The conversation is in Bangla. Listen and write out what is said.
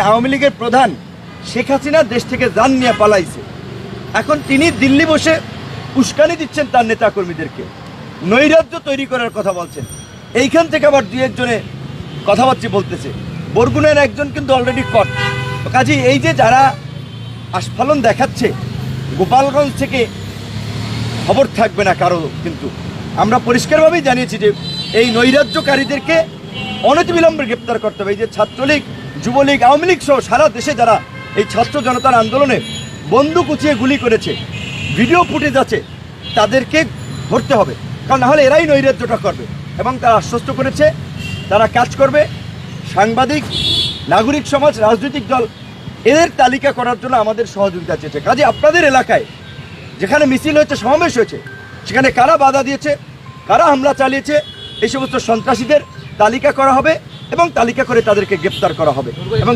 আওয়ামী লীগের প্রধান শেখ হাসিনা দেশ থেকে জান নিয়ে পালাইছে, এখন তিনি দিল্লি বসে উস্কানি দিচ্ছেন তার নেতাকর্মীদেরকে, নৈরাজ্য তৈরি করার কথা বলছেন। এইখান থেকে আবার দু একজনে কথাবার্তা বলতেছে। বরগুনার একজন কিন্তু অলরেডি কট। কাজেই এই যে যারা আস্ফালন দেখাচ্ছে, গোপালগঞ্জ থেকে খবর থাকবে না কারো, কিন্তু আমরা পরিষ্কারভাবেই জানিয়েছি যে এই নৈরাজ্যকারীদেরকে অনতিবিলম্বে গ্রেপ্তার করতে হবে। এই যে ছাত্রলীগ, যুবলীগ, আওয়ামী লীগ সহ সারা দেশে যারা এই ছাত্র জনতার আন্দোলনে বন্দুক উঁচিয়ে গুলি করেছে, ভিডিও ফুটেজ আছে, তাদেরকে ধরতে হবে, কারণ নাহলে এরাই নৈরাজ্যটা করবে। এবং তারা আশ্বস্ত করেছে তারা কাজ করবে। সাংবাদিক, নাগরিক সমাজ, রাজনৈতিক দল এদের তালিকা করার জন্য আমাদের সহযোগিতা চেয়েছে। কাজে আপনাদের এলাকায় যেখানে মিছিল হয়েছে, সমাবেশ হয়েছে, সেখানে কারা বাধা দিয়েছে, কারা হামলা চালিয়েছে, এই সমস্ত সন্ত্রাসীদের তালিকা করা হবে এবং তালিকা করে তাদেরকে গ্রেপ্তার করা হবে এবং